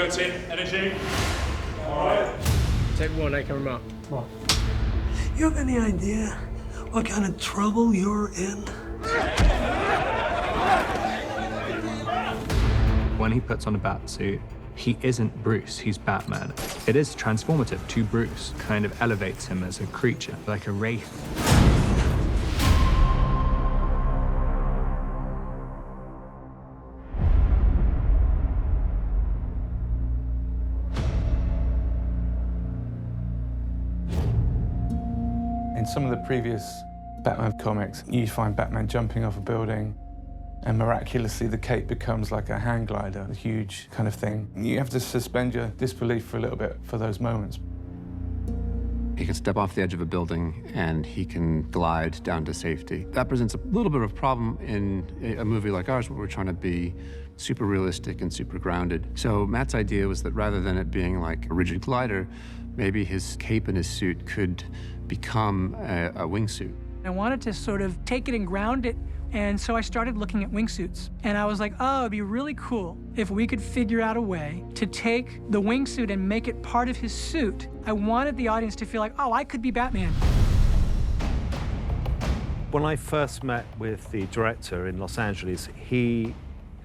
go, team. Energy. All right. Take one, I can remark. What? You have any idea what kind of trouble you're in? When he puts on a bat suit, he isn't Bruce, he's Batman. It is transformative to Bruce, kind of elevates him as a creature, like a wraith. In some of the previous Batman comics, you find Batman jumping off a building, and miraculously the cape becomes like a hang glider, a huge kind of thing. You have to suspend your disbelief for a little bit for those moments. He can step off the edge of a building and he can glide down to safety. That presents a little bit of a problem in a movie like ours where we're trying to be super realistic and super grounded. So Matt's idea was that rather than it being like a rigid glider, maybe his cape and his suit could become a wingsuit. I wanted to sort of take it and ground it, and so I started looking at wingsuits. And I was like, oh, it'd be really cool if we could figure out a way to take the wingsuit and make it part of his suit. I wanted the audience to feel like, oh, I could be Batman. When I first met with the director in Los Angeles, he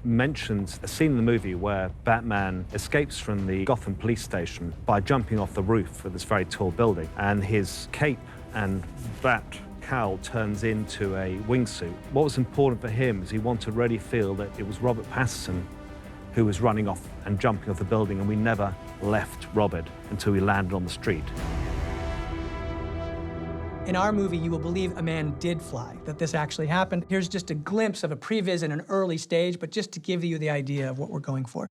mentions a scene in the movie where Batman escapes from the Gotham police station by jumping off the roof of this very tall building, and his cape and bat cowl turns into a wingsuit. What was important for him is he wanted to really feel that it was Robert Pattinson who was running off and jumping off the building, and we never left Robert until we landed on the street. In our movie, you will believe a man did fly, that this actually happened. Here's just a glimpse of a previs in an early stage, but just to give you the idea of what we're going for.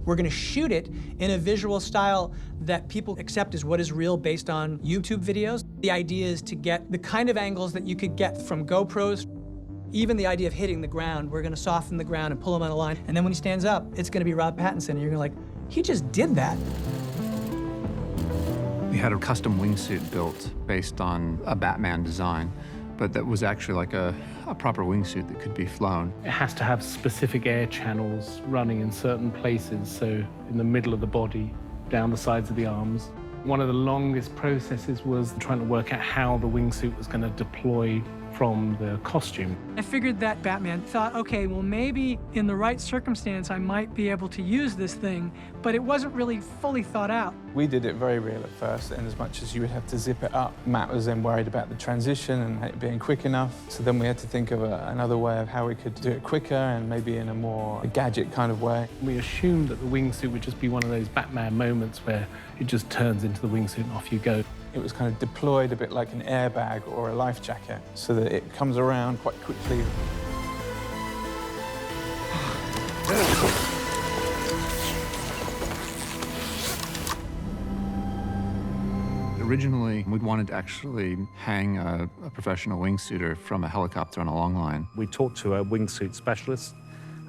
We're gonna shoot it in a visual style that people accept as what is real based on YouTube videos. The idea is to get the kind of angles that you could get from GoPros. Even the idea of hitting the ground, we're gonna soften the ground and pull him on a line, and then when he stands up, it's gonna be Rob Pattinson, and you're gonna like, he just did that. We had a custom wingsuit built based on a Batman design, but that was actually like a proper wingsuit that could be flown. It has to have specific air channels running in certain places, so in the middle of the body, down the sides of the arms. One of the longest processes was trying to work out how the wingsuit was going to deploy from the costume. I figured that Batman thought, okay, well, maybe in the right circumstance, I might be able to use this thing, but it wasn't really fully thought out. We did it very real at first, and as much as you would have to zip it up, Matt was then worried about the transition and it being quick enough. So then we had to think of another way of how we could do it quicker and maybe in a more gadget kind of way. We assumed that the wingsuit would just be one of those Batman moments where it just turns into the wingsuit and off you go. It was kind of deployed a bit like an airbag or a life jacket, so that it comes around quite quickly. Originally, we wanted to actually hang a professional wingsuiter from a helicopter on a long line. We talked to a wingsuit specialist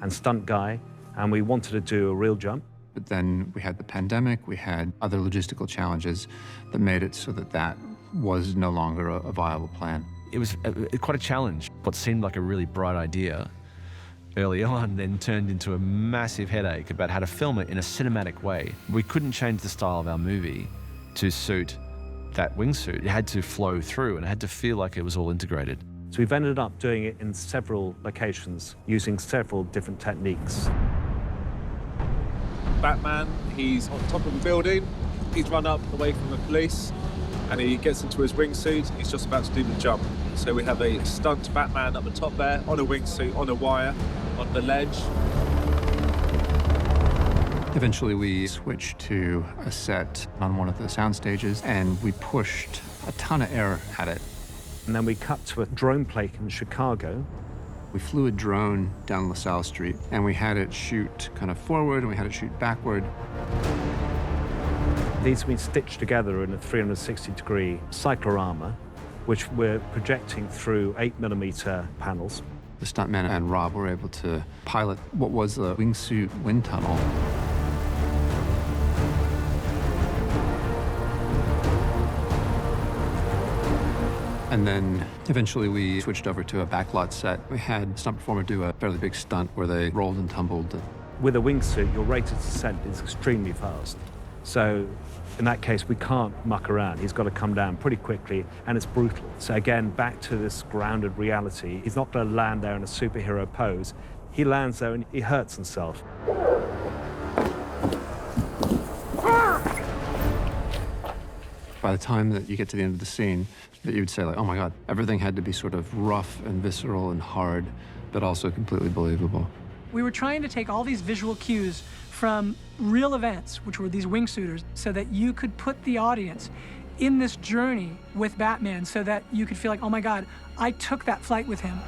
and stunt guy, and we wanted to do a real jump. But then we had the pandemic, we had other logistical challenges that made it so that that was no longer a viable plan. It was quite a challenge. What seemed like a really bright idea early on then turned into a massive headache about how to film it in a cinematic way. We couldn't change the style of our movie to suit that wingsuit. It had to flow through and it had to feel like it was all integrated. So we've ended up doing it in several locations using several different techniques. Batman, he's on top of the building, he's run up away from the police, and he gets into his wingsuit, he's just about to do the jump. So we have a stunt Batman up the top there, on a wingsuit, on a wire, on the ledge. Eventually we switched to a set on one of the sound stages, and we pushed a ton of air at it. And then we cut to a drone plane in Chicago. We flew a drone down LaSalle Street, and we had it shoot kind of forward, and we had it shoot backward. These have been stitched together in a 360-degree cyclorama, which we're projecting through 8mm panels. The stuntman and Rob were able to pilot what was a wingsuit wind tunnel. And then eventually we switched over to a backlot set. We had a stunt performer do a fairly big stunt where they rolled and tumbled With a wingsuit, your rate of descent is extremely fast. So in that case, we can't muck around. He's got to come down pretty quickly, and it's brutal. So again, back to this grounded reality. He's not going to land there in a superhero pose. He lands there and he hurts himself. By the time that you get to the end of the scene, that you would say, like, oh my God, everything had to be sort of rough and visceral and hard, but also completely believable. We were trying to take all these visual cues from real events, which were these wingsuiters, so that you could put the audience in this journey with Batman so that you could feel like, oh my God, I took that flight with him.